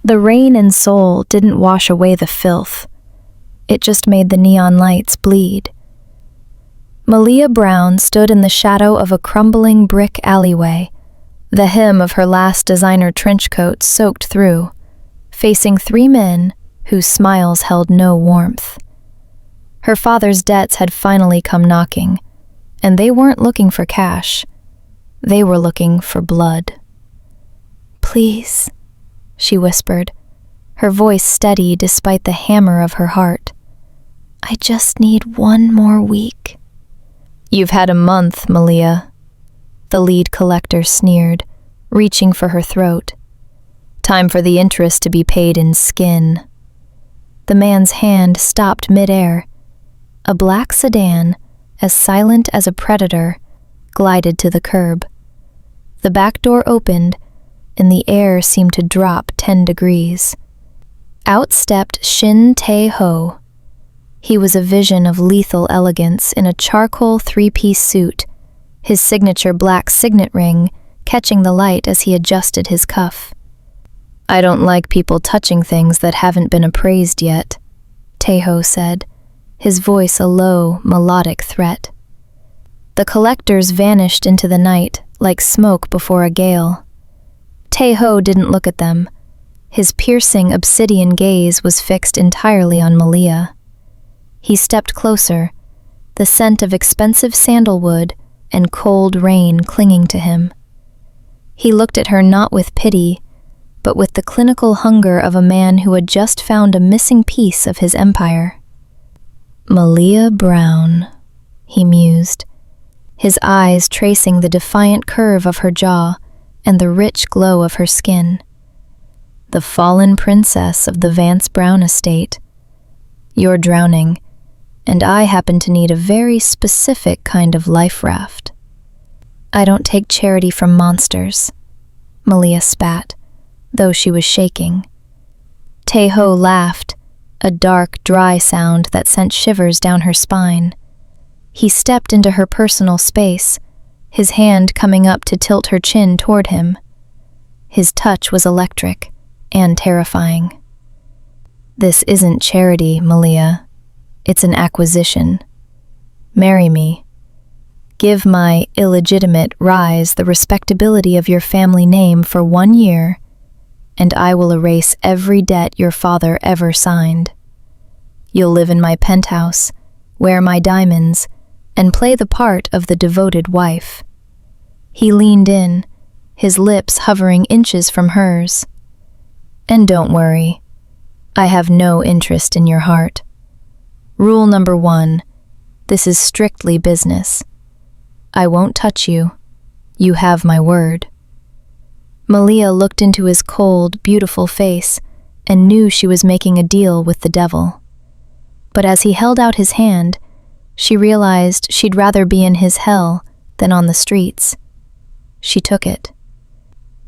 The rain in Seoul didn't wash away the filth. It just made the neon lights bleed. Malia Brown stood in the shadow of a crumbling brick alleyway, the hem of her last designer trench coat soaked through, facing three men whose smiles held no warmth. Her father's debts had finally come knocking, and they weren't looking for cash. They were looking for blood. "Please," she whispered, her voice steady despite the hammer of her heart. "I just need one more week." "You've had a month, Malia," the lead collector sneered, reaching for her throat. "Time for the interest to be paid in skin." The man's hand stopped midair. A black sedan, as silent as a predator, glided to the curb. The back door opened, and the air seemed to drop 10 degrees. Out stepped Shin Tae-ho. He was a vision of lethal elegance in a charcoal three-piece suit, his signature black signet ring catching the light as he adjusted his cuff. "I don't like people touching things that haven't been appraised yet," Tae-ho said, his voice a low, melodic threat. The collectors vanished into the night like smoke before a gale. Tae-ho didn't look at them. His piercing obsidian gaze was fixed entirely on Malia. He stepped closer, the scent of expensive sandalwood and cold rain clinging to him. He looked at her not with pity, but with the clinical hunger of a man who had just found a missing piece of his empire. "Malia Brown," he mused, his eyes tracing the defiant curve of her jaw and the rich glow of her skin. "The fallen princess of the Vance Brown estate. You're drowning, and I happen to need a very specific kind of life raft." "I don't take charity from monsters," Malia spat, though she was shaking. Tae-ho laughed, a dark, dry sound that sent shivers down her spine. He stepped into her personal space, his hand coming up to tilt her chin toward him. His touch was electric and terrifying. "This isn't charity, Malia. It's an acquisition. Marry me. Give my illegitimate rise the respectability of your family name for 1 year, and I will erase every debt your father ever signed. You'll live in my penthouse, wear my diamonds, and play the part of the devoted wife." He leaned in, his lips hovering inches from hers. "And don't worry, I have no interest in your heart. Rule number 1, this is strictly business. I won't touch you. You have my word." Malia looked into his cold, beautiful face and knew she was making a deal with the devil. But as he held out his hand, she realized she'd rather be in his hell than on the streets. She took it.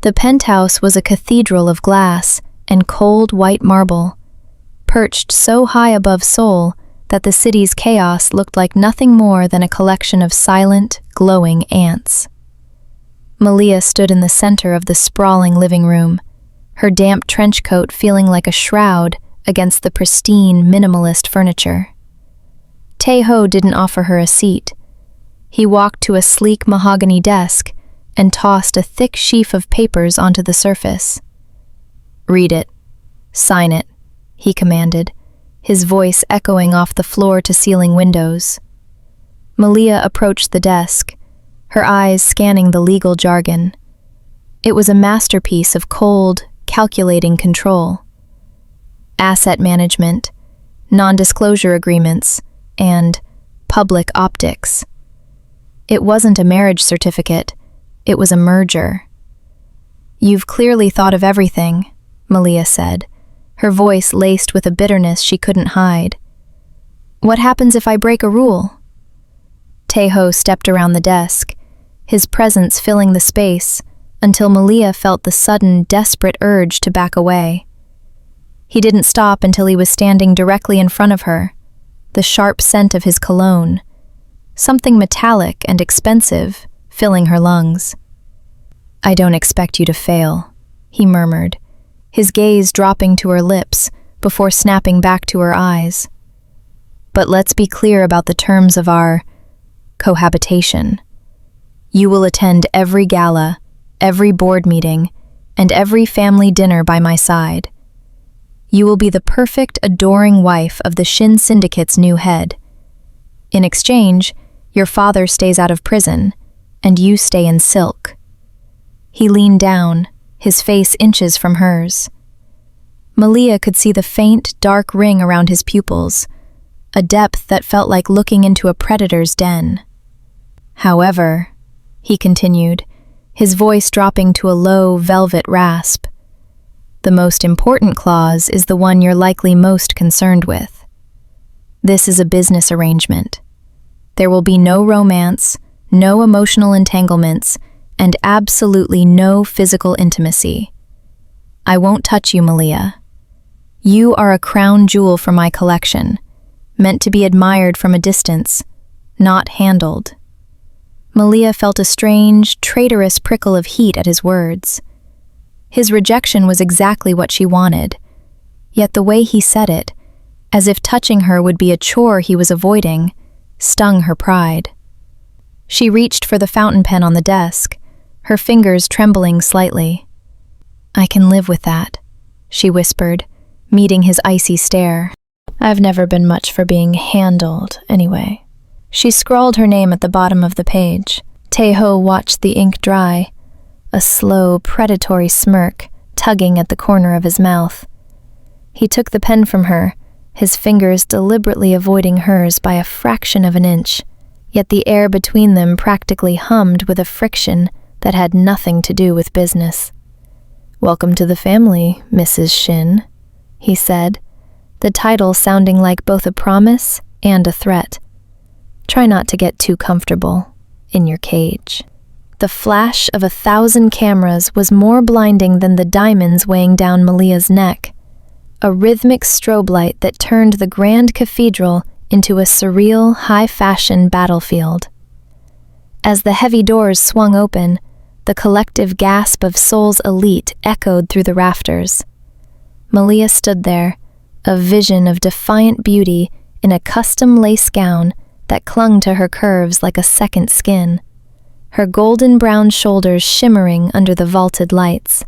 The penthouse was a cathedral of glass and cold white marble, perched so high above Seoul that the city's chaos looked like nothing more than a collection of silent, glowing ants. Malia stood in the center of the sprawling living room, her damp trench coat feeling like a shroud against the pristine, minimalist furniture. Tae-ho didn't offer her a seat. He walked to a sleek mahogany desk and tossed a thick sheaf of papers onto the surface. "Read it. Sign it," he commanded, his voice echoing off the floor-to-ceiling windows. Malia approached the desk, her eyes scanning the legal jargon. It was a masterpiece of cold, calculating control. Asset management, non-disclosure agreements, and public optics. It wasn't a marriage certificate, it was a merger. "You've clearly thought of everything," Malia said, her voice laced with a bitterness she couldn't hide. "What happens if I break a rule?" Tae-ho stepped around the desk, his presence filling the space until Malia felt the sudden, desperate urge to back away. He didn't stop until he was standing directly in front of her, the sharp scent of his cologne, something metallic and expensive, filling her lungs. "I don't expect you to fail," he murmured, his gaze dropping to her lips before snapping back to her eyes. But let's be clear about the terms of our cohabitation. You will attend every gala, every board meeting, and every family dinner by my side. You will be the perfect, adoring wife of the Shin Syndicate's new head. In exchange, your father stays out of prison, and you stay in silk. He leaned down, his face inches from hers. Malia could see the faint, dark ring around his pupils, a depth that felt like looking into a predator's den. However, he continued, his voice dropping to a low, velvet rasp, the most important clause is the one you're likely most concerned with. This is a business arrangement. There will be no romance, no emotional entanglements, and absolutely no physical intimacy. I won't touch you, Malia. You are a crown jewel for my collection, meant to be admired from a distance, not handled. Malia felt a strange, traitorous prickle of heat at his words. His rejection was exactly what she wanted, yet the way he said it, as if touching her would be a chore he was avoiding, stung her pride. She reached for the fountain pen on the desk, her fingers trembling slightly. I can live with that, she whispered, meeting his icy stare. I've never been much for being handled, anyway. She scrawled her name at the bottom of the page. Tae-ho watched the ink dry, a slow, predatory smirk tugging at the corner of his mouth. He took the pen from her, his fingers deliberately avoiding hers by a fraction of an inch, yet the air between them practically hummed with a friction that had nothing to do with business. Welcome to the family, Mrs. Shin, he said, the title sounding like both a promise and a threat. Try not to get too comfortable in your cage. The flash of 1,000 cameras was more blinding than the diamonds weighing down Malia's neck, a rhythmic strobe light that turned the grand cathedral into a surreal, high-fashion battlefield. As the heavy doors swung open, the collective gasp of Seoul's elite echoed through the rafters. Malia stood there, a vision of defiant beauty in a custom lace gown that clung to her curves like a second skin, her golden brown shoulders shimmering under the vaulted lights.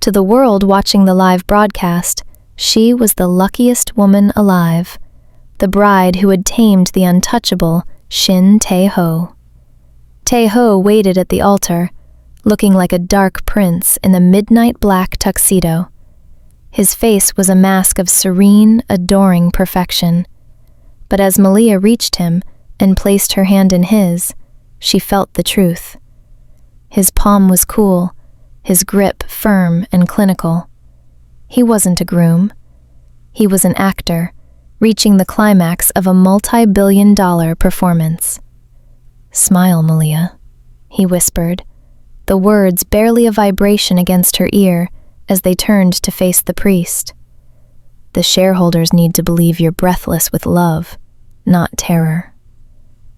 To the world watching the live broadcast, she was the luckiest woman alive, the bride who had tamed the untouchable Shin Tae-ho. Tae-ho waited at the altar, looking like a dark prince in a midnight black tuxedo. His face was a mask of serene, adoring perfection. But as Malia reached him and placed her hand in his, she felt the truth. His palm was cool, his grip firm and clinical. He wasn't a groom. He was an actor, reaching the climax of a multi-billion-dollar performance. Smile, Malia, he whispered, the words barely a vibration against her ear as they turned to face the priest. The shareholders need to believe you're breathless with love, not terror.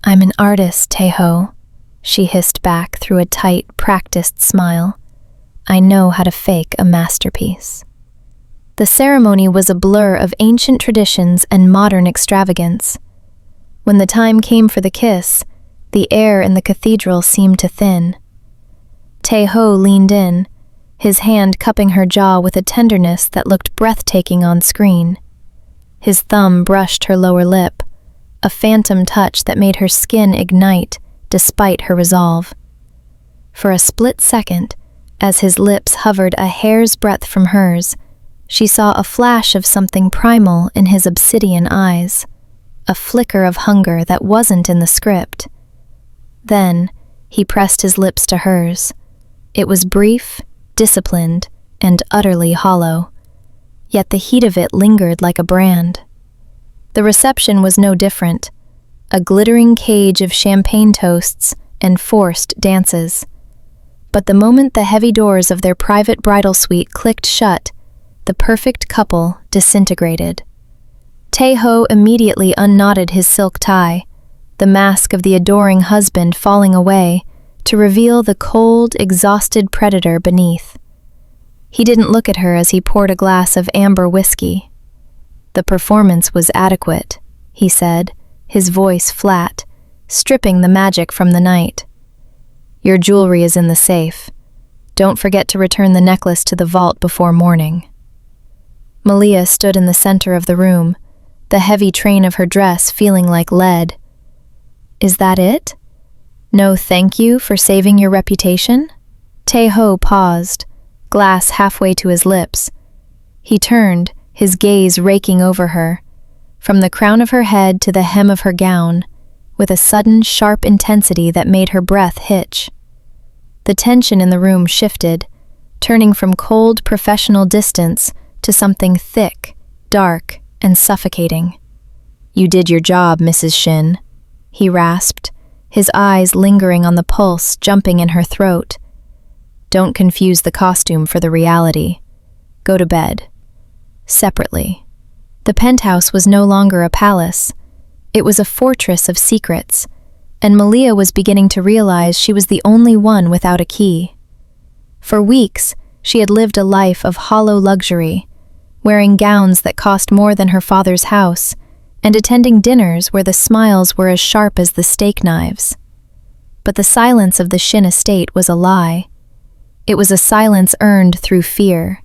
I'm an artist, Tae-ho, she hissed back through a tight, practiced smile. I know how to fake a masterpiece. The ceremony was a blur of ancient traditions and modern extravagance. When the time came for the kiss, the air in the cathedral seemed to thin. Tae-ho leaned in, his hand cupping her jaw with a tenderness that looked breathtaking on screen. His thumb brushed her lower lip, a phantom touch that made her skin ignite despite her resolve. For a split second, as his lips hovered a hair's breadth from hers, she saw a flash of something primal in his obsidian eyes, a flicker of hunger that wasn't in the script. Then, he pressed his lips to hers. It was brief, disciplined, and utterly hollow, yet the heat of it lingered like a brand. The reception was no different, a glittering cage of champagne toasts and forced dances. But the moment the heavy doors of their private bridal suite clicked shut, the perfect couple disintegrated. Tae-ho immediately unknotted his silk tie, the mask of the adoring husband falling away to reveal the cold, exhausted predator beneath. He didn't look at her as he poured a glass of amber whiskey. "The performance was adequate," he said, his voice flat, stripping the magic from the night. "Your jewelry is in the safe. Don't forget to return the necklace to the vault before morning." Malia stood in the center of the room, the heavy train of her dress feeling like lead. "Is that it? No thank you for saving your reputation?" Tae-ho paused, glass halfway to his lips. He turned, his gaze raking over her, from the crown of her head to the hem of her gown, with a sudden, sharp intensity that made her breath hitch. The tension in the room shifted, turning from cold, professional distance to something thick, dark, and suffocating. "You did your job, Mrs. Shin," he rasped, his eyes lingering on the pulse jumping in her throat. "Don't confuse the costume for the reality. Go to bed." Separately. The penthouse was no longer a palace. It was a fortress of secrets, and Malia was beginning to realize she was the only one without a key. For weeks, she had lived a life of hollow luxury, wearing gowns that cost more than her father's house, and attending dinners where the smiles were as sharp as the steak knives. But the silence of the Shin estate was a lie. It was a silence earned through fear,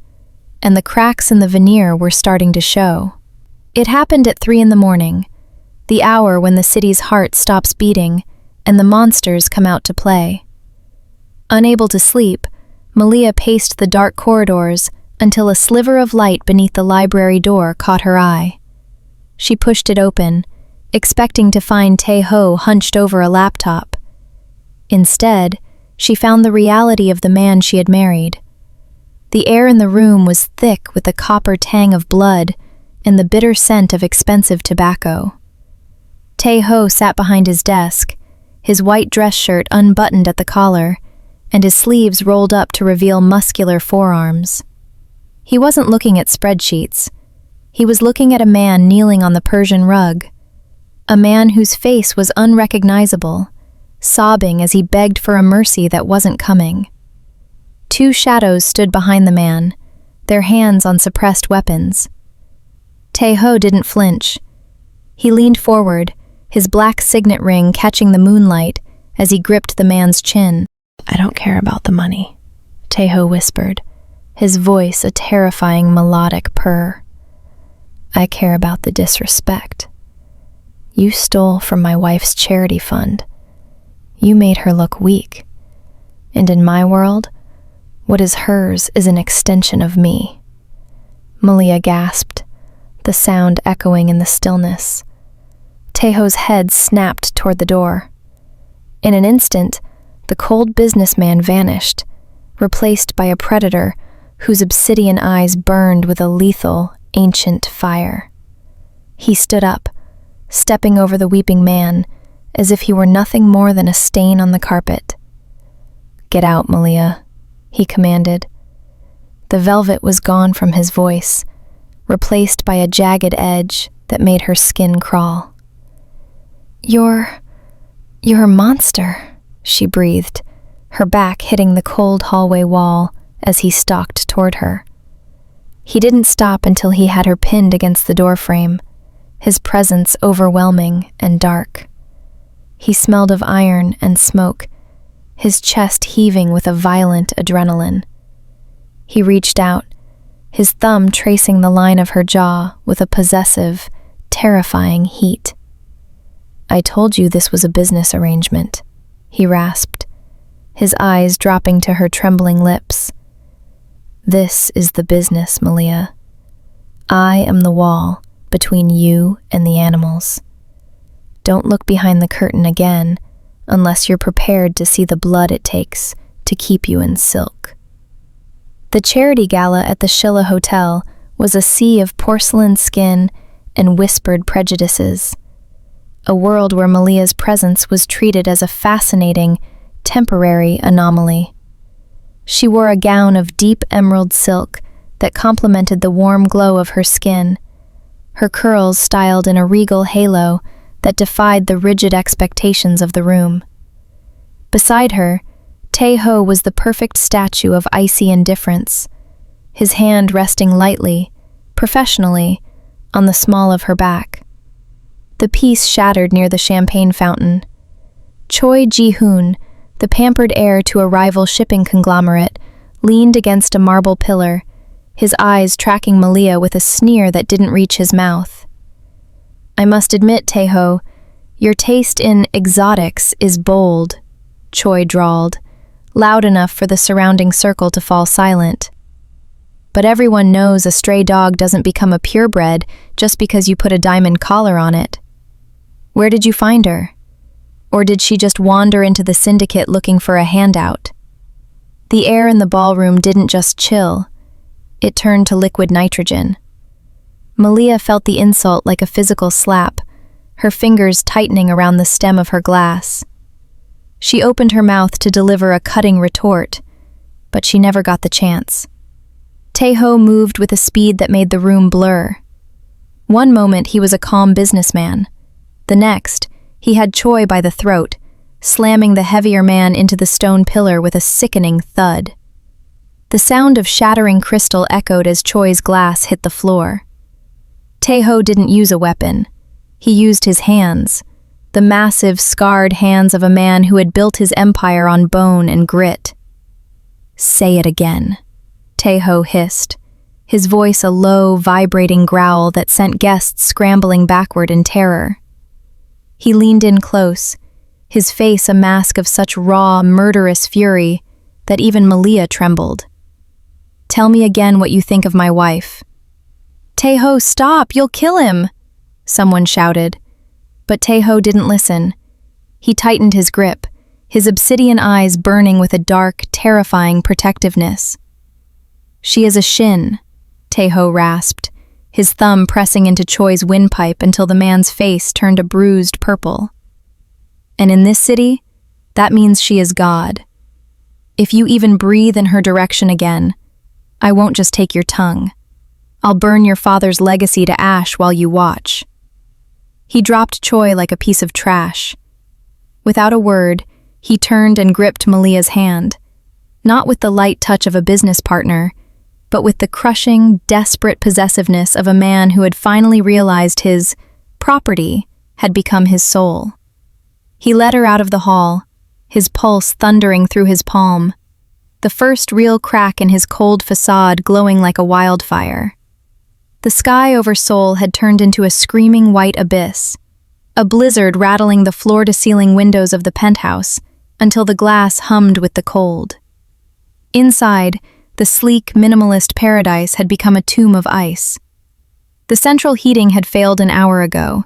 and the cracks in the veneer were starting to show. It happened at 3 a.m, the hour when the city's heart stops beating and the monsters come out to play. Unable to sleep, Malia paced the dark corridors until a sliver of light beneath the library door caught her eye. She pushed it open, expecting to find Tae-ho hunched over a laptop. Instead, she found the reality of the man she had married. The air in the room was thick with the copper tang of blood and the bitter scent of expensive tobacco. Tae-ho sat behind his desk, his white dress shirt unbuttoned at the collar, and his sleeves rolled up to reveal muscular forearms. He wasn't looking at spreadsheets. He was looking at a man kneeling on the Persian rug, a man whose face was unrecognizable, sobbing as he begged for a mercy that wasn't coming. 2 shadows stood behind the man, their hands on suppressed weapons. Tae-ho didn't flinch. He leaned forward, his black signet ring catching the moonlight as he gripped the man's chin. "I don't care about the money," Tae-ho whispered, his voice a terrifying melodic purr. "I care about the disrespect. You stole from my wife's charity fund. You made her look weak. And in my world, what is hers is an extension of me." Malia gasped, the sound echoing in the stillness. Tae-ho's head snapped toward the door. In an instant, the cold businessman vanished, replaced by a predator whose obsidian eyes burned with a lethal, ancient fire. He stood up, stepping over the weeping man, as if he were nothing more than a stain on the carpet. "Get out, Malia," he commanded. The velvet was gone from his voice, replaced by a jagged edge that made her skin crawl. You're a monster," she breathed, her back hitting the cold hallway wall as he stalked toward her. He didn't stop until he had her pinned against the doorframe, his presence overwhelming and dark. He smelled of iron and smoke, his chest heaving with a violent adrenaline. He reached out, his thumb tracing the line of her jaw with a possessive, terrifying heat. "I told you this was a business arrangement," he rasped, his eyes dropping to her trembling lips. "This is the business, Malia. I am the wall between you and the animals. Don't look behind the curtain again unless you're prepared to see the blood it takes to keep you in silk." The charity gala at the Shilla Hotel was a sea of porcelain skin and whispered prejudices, a world where Malia's presence was treated as a fascinating, temporary anomaly. She wore a gown of deep emerald silk that complemented the warm glow of her skin, her curls styled in a regal halo that defied the rigid expectations of the room. Beside her, Tae-ho was the perfect statue of icy indifference, his hand resting lightly, professionally, on the small of her back. The peace shattered near the champagne fountain. Choi Ji-hoon, the pampered heir to a rival shipping conglomerate, leaned against a marble pillar, his eyes tracking Malia with a sneer that didn't reach his mouth. "I must admit, Tae-ho, your taste in exotics is bold," Choi drawled, loud enough for the surrounding circle to fall silent. "But everyone knows a stray dog doesn't become a purebred just because you put a diamond collar on it. Where did you find her? Or did she just wander into the syndicate looking for a handout?" The air in the ballroom didn't just chill, it turned to liquid nitrogen. Malia felt the insult like a physical slap, her fingers tightening around the stem of her glass. She opened her mouth to deliver a cutting retort, but she never got the chance. Tae-ho moved with a speed that made the room blur. One moment he was a calm businessman. The next, he had Choi by the throat, slamming the heavier man into the stone pillar with a sickening thud. The sound of shattering crystal echoed as Choi's glass hit the floor. Tae-ho didn't use a weapon. He used his hands, the massive, scarred hands of a man who had built his empire on bone and grit. "Say it again," Tae-ho hissed, his voice a low, vibrating growl that sent guests scrambling backward in terror. He leaned in close, his face a mask of such raw, murderous fury that even Malia trembled. "Tell me again what you think of my wife." "Tae-ho, stop! You'll kill him!" someone shouted. But Tae-ho didn't listen. He tightened his grip, his obsidian eyes burning with a dark, terrifying protectiveness. "She is a Shin," Tae-ho rasped, his thumb pressing into Choi's windpipe until the man's face turned a bruised purple. "And in this city, that means she is God. If you even breathe in her direction again, I won't just take your tongue. I'll burn your father's legacy to ash while you watch." He dropped Choi like a piece of trash. Without a word, he turned and gripped Malia's hand, not with the light touch of a business partner, but with the crushing, desperate possessiveness of a man who had finally realized his property had become his soul. He led her out of the hall, his pulse thundering through his palm, the first real crack in his cold facade glowing like a wildfire. The sky over Seoul had turned into a screaming white abyss, a blizzard rattling the floor-to-ceiling windows of the penthouse until the glass hummed with the cold. Inside, the sleek, minimalist paradise had become a tomb of ice. The central heating had failed an hour ago,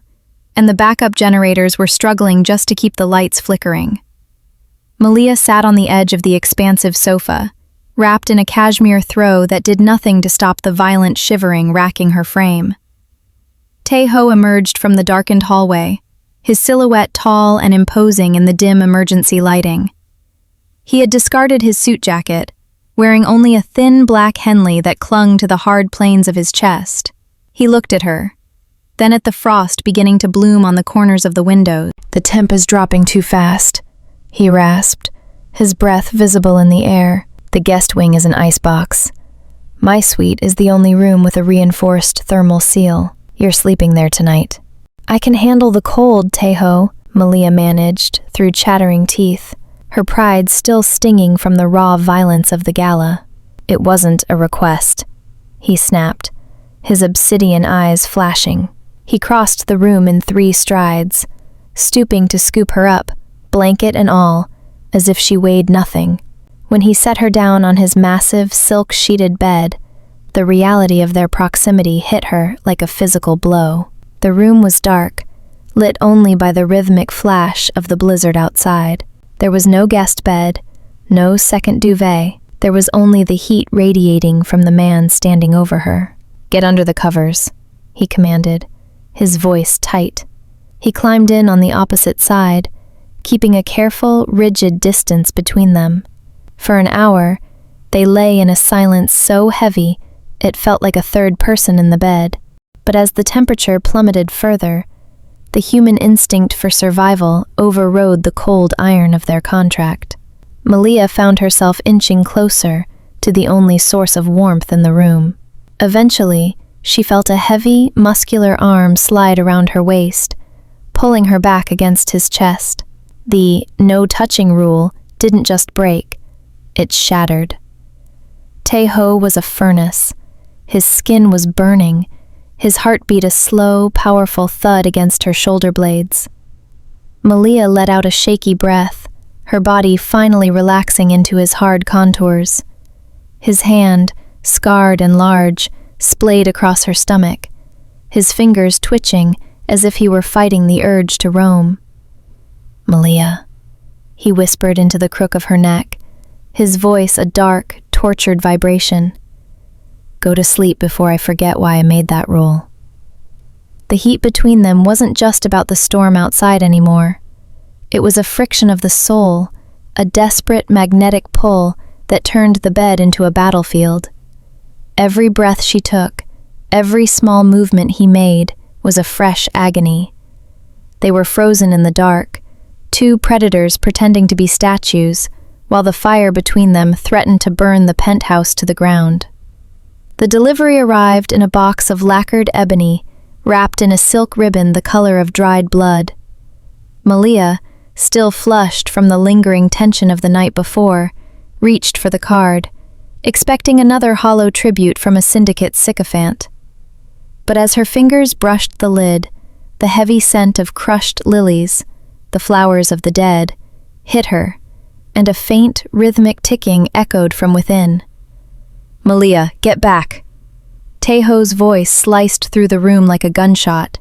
and the backup generators were struggling just to keep the lights flickering. Malia sat on the edge of the expansive sofa, wrapped in a cashmere throw that did nothing to stop the violent shivering racking her frame. Tae-ho emerged from the darkened hallway, his silhouette tall and imposing in the dim emergency lighting. He had discarded his suit jacket, wearing only a thin black henley that clung to the hard planes of his chest. He looked at her, then at the frost beginning to bloom on the corners of the windows. "The temp is dropping too fast," he rasped, his breath visible in the air. "The guest wing is an icebox. My suite is the only room with a reinforced thermal seal. You're sleeping there tonight." "I can handle the cold, Tae-ho," Malia managed, through chattering teeth, her pride still stinging from the raw violence of the gala. "It wasn't a request," he snapped, his obsidian eyes flashing. He crossed the room in 3 strides, stooping to scoop her up, blanket and all, as if she weighed nothing. When he set her down on his massive, silk-sheeted bed, the reality of their proximity hit her like a physical blow. The room was dark, lit only by the rhythmic flash of the blizzard outside. There was no guest bed, no second duvet. There was only the heat radiating from the man standing over her. "Get under the covers," he commanded, his voice tight. He climbed in on the opposite side, keeping a careful, rigid distance between them. For an hour, they lay in a silence so heavy it felt like a third person in the bed. But as the temperature plummeted further, the human instinct for survival overrode the cold iron of their contract. Malia found herself inching closer, to the only source of warmth in the room. Eventually, she felt a heavy, muscular arm slide around her waist, pulling her back against his chest. The no-touching rule didn't just break, it shattered. Tae-ho was a furnace. His skin was burning, his heart beat a slow, powerful thud against her shoulder blades. Malia let out a shaky breath, her body finally relaxing into his hard contours. His hand, scarred and large, splayed across her stomach, his fingers twitching as if he were fighting the urge to roam. "Malia," he whispered into the crook of her neck, his voice a dark, tortured vibration. "Go to sleep before I forget why I made that rule." The heat between them wasn't just about the storm outside anymore. It was a friction of the soul, a desperate magnetic pull that turned the bed into a battlefield. Every breath she took, every small movement he made, was a fresh agony. They were frozen in the dark, two predators pretending to be statues, while the fire between them threatened to burn the penthouse to the ground. The delivery arrived in a box of lacquered ebony, wrapped in a silk ribbon the color of dried blood. Malia, still flushed from the lingering tension of the night before, reached for the card, expecting another hollow tribute from a syndicate sycophant. But as her fingers brushed the lid, the heavy scent of crushed lilies, the flowers of the dead, hit her, and a faint, rhythmic ticking echoed from within. "Malia, get back!" Tae-ho's voice sliced through the room like a gunshot.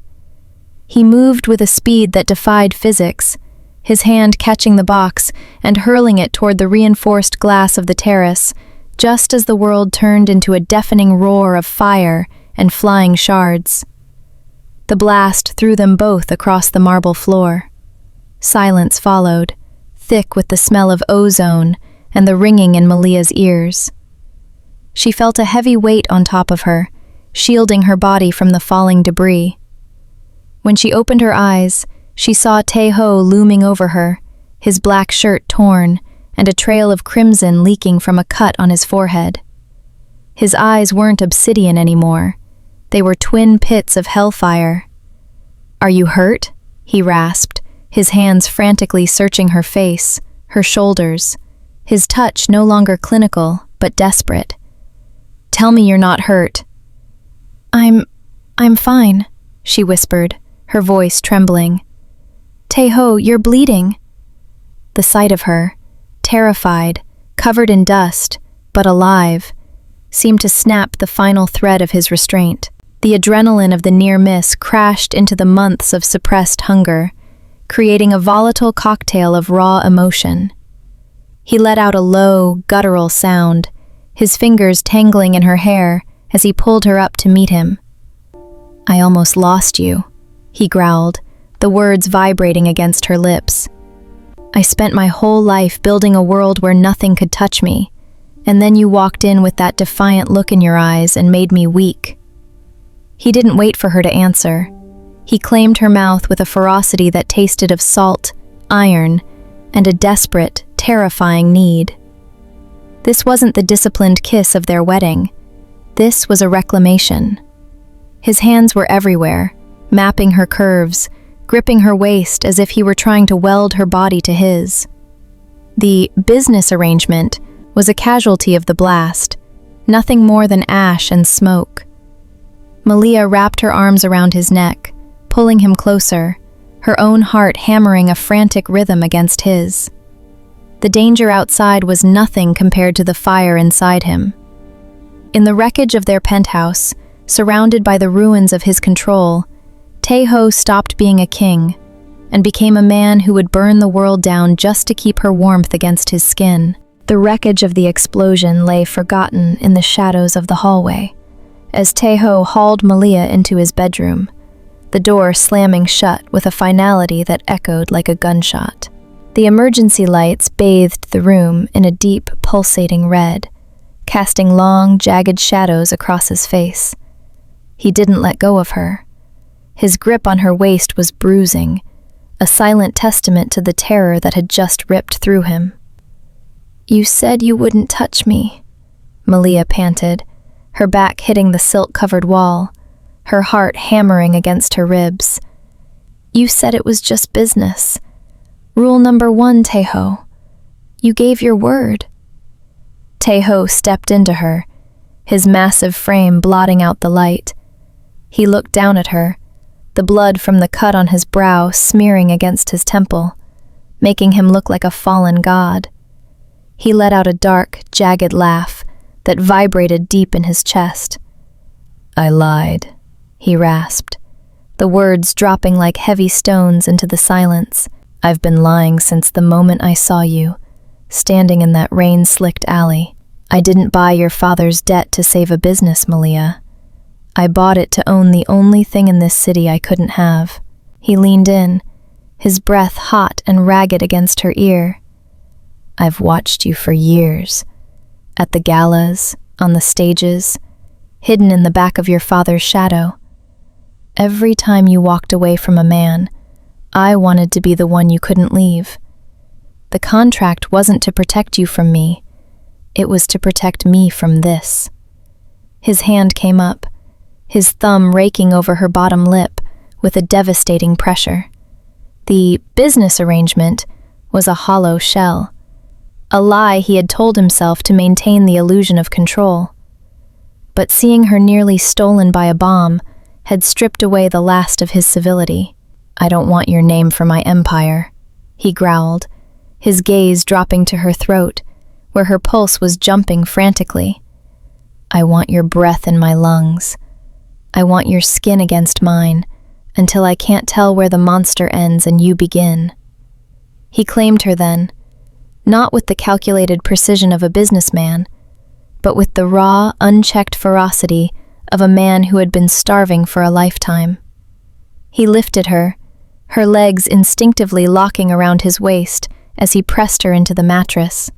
He moved with a speed that defied physics, his hand catching the box and hurling it toward the reinforced glass of the terrace, just as the world turned into a deafening roar of fire and flying shards. The blast threw them both across the marble floor. Silence followed, thick with the smell of ozone and the ringing in Malia's ears. She felt a heavy weight on top of her, shielding her body from the falling debris. When she opened her eyes, she saw Tae-ho looming over her, his black shirt torn and a trail of crimson leaking from a cut on his forehead. His eyes weren't obsidian anymore. They were twin pits of hellfire. "Are you hurt?" he rasped, his hands frantically searching her face, her shoulders, his touch no longer clinical, but desperate. "Tell me you're not hurt." I'm fine," she whispered, her voice trembling. "Tae-ho, you're bleeding." The sight of her, terrified, covered in dust, but alive, seemed to snap the final thread of his restraint. The adrenaline of the near miss crashed into the months of suppressed hunger, creating a volatile cocktail of raw emotion. He let out a low, guttural sound, his fingers tangling in her hair as he pulled her up to meet him. "I almost lost you," he growled, the words vibrating against her lips. "I spent my whole life building a world where nothing could touch me, and then you walked in with that defiant look in your eyes and made me weak." He didn't wait for her to answer. He claimed her mouth with a ferocity that tasted of salt, iron, and a desperate, terrifying need. This wasn't the disciplined kiss of their wedding. This was a reclamation. His hands were everywhere, mapping her curves, gripping her waist as if he were trying to weld her body to his. The business arrangement was a casualty of the blast, nothing more than ash and smoke. Malia wrapped her arms around his neck, pulling him closer, her own heart hammering a frantic rhythm against his. The danger outside was nothing compared to the fire inside him. In the wreckage of their penthouse, surrounded by the ruins of his control, Tae-ho stopped being a king and became a man who would burn the world down just to keep her warmth against his skin. The wreckage of the explosion lay forgotten in the shadows of the hallway, as Tae-ho hauled Malia into his bedroom, the door slamming shut with a finality that echoed like a gunshot. The emergency lights bathed the room in a deep, pulsating red, casting long, jagged shadows across his face. He didn't let go of her. His grip on her waist was bruising, a silent testament to the terror that had just ripped through him. "You said you wouldn't touch me," Malia panted, her back hitting the silk-covered wall, her heart hammering against her ribs. You said it was just business. Rule number 1, Tae-ho. You gave your word. Tae-ho stepped into her, his massive frame blotting out the light. He looked down at her, the blood from the cut on his brow smearing against his temple, making him look like a fallen god. He let out a dark, jagged laugh that vibrated deep in his chest. I lied, he rasped, the words dropping like heavy stones into the silence. I've been lying since the moment I saw you, standing in that rain-slicked alley. I didn't buy your father's debt to save a business, Malia. I bought it to own the only thing in this city I couldn't have. He leaned in, his breath hot and ragged against her ear. I've watched you for years. At the galas, on the stages, hidden in the back of your father's shadow. Every time you walked away from a man, I wanted to be the one you couldn't leave. The contract wasn't to protect you from me. It was to protect me from this. His hand came up, his thumb raking over her bottom lip with a devastating pressure. The business arrangement was a hollow shell, a lie he had told himself to maintain the illusion of control. But seeing her nearly stolen by a bomb had stripped away the last of his civility. I don't want your name for my empire, he growled, his gaze dropping to her throat, where her pulse was jumping frantically. I want your breath in my lungs. I want your skin against mine, until I can't tell where the monster ends and you begin. He claimed her then, not with the calculated precision of a businessman, but with the raw, unchecked ferocity of a man who had been starving for a lifetime. He lifted her, her legs instinctively locking around his waist as he pressed her into the mattress.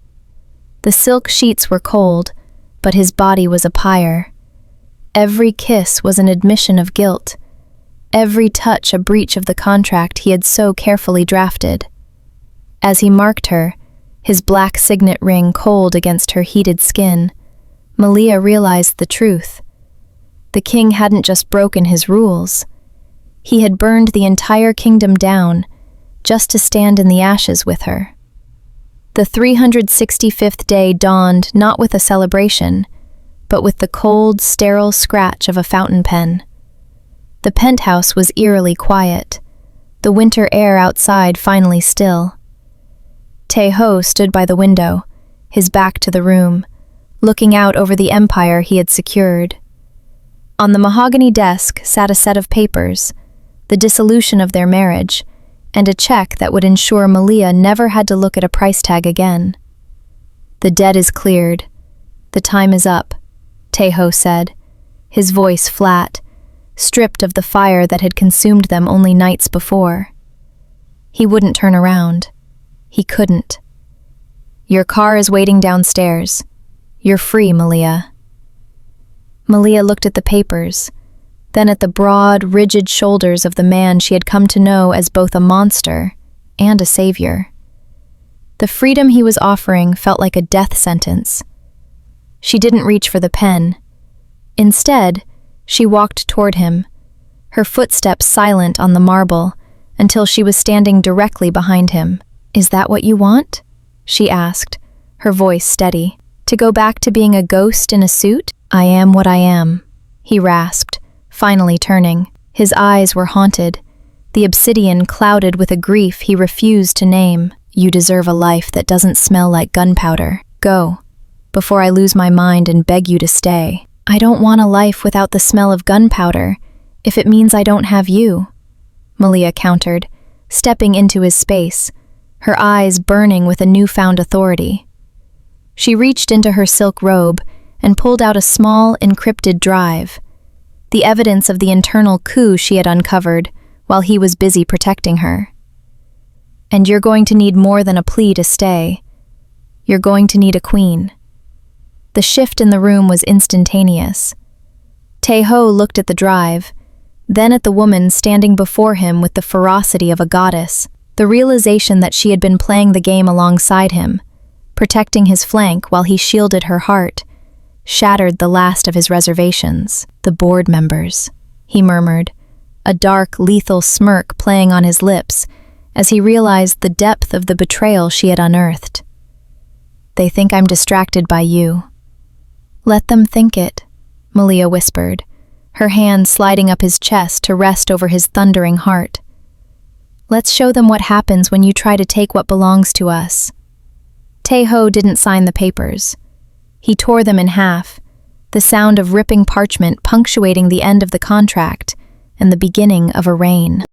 The silk sheets were cold, but his body was a pyre. Every kiss was an admission of guilt, every touch a breach of the contract he had so carefully drafted. As he marked her, his black signet ring cold against her heated skin, Malia realized the truth. The king hadn't just broken his rules. He had burned the entire kingdom down just to stand in the ashes with her. The 365th day dawned not with a celebration, but with the cold, sterile scratch of a fountain pen. The penthouse was eerily quiet, the winter air outside finally still. Tae-ho stood by the window, his back to the room, looking out over the empire he had secured. On the mahogany desk sat a set of papers, the dissolution of their marriage, and a check that would ensure Malia never had to look at a price tag again. The debt is cleared. The time is up, Tae-ho said, his voice flat, stripped of the fire that had consumed them only nights before. He wouldn't turn around. He couldn't. Your car is waiting downstairs. You're free, Malia. Malia looked at the papers, then at the broad, rigid shoulders of the man she had come to know as both a monster and a savior. The freedom he was offering felt like a death sentence. She didn't reach for the pen. Instead, she walked toward him, her footsteps silent on the marble, until she was standing directly behind him. Is that what you want? She asked, her voice steady. To go back to being a ghost in a suit? I am what I am, he rasped, finally turning. His eyes were haunted, the obsidian clouded with a grief he refused to name. You deserve a life that doesn't smell like gunpowder. Go, before I lose my mind and beg you to stay. I don't want a life without the smell of gunpowder, if it means I don't have you, Malia countered, stepping into his space, her eyes burning with a newfound authority. She reached into her silk robe and pulled out a small, encrypted drive, the evidence of the internal coup she had uncovered while he was busy protecting her. And you're going to need more than a plea to stay. You're going to need a queen. The shift in the room was instantaneous. Tae-ho looked at the drive, then at the woman standing before him with the ferocity of a goddess, the realization that she had been playing the game alongside him, protecting his flank while he shielded her heart, shattered the last of his reservations. The board members, he murmured, a dark, lethal smirk playing on his lips as he realized the depth of the betrayal she had unearthed. They think I'm distracted by you. Let them think it, Malia whispered, her hand sliding up his chest to rest over his thundering heart. Let's show them what happens when you try to take what belongs to us. Tae-ho didn't sign the papers. He tore them in half, the sound of ripping parchment punctuating the end of the contract and the beginning of a reign.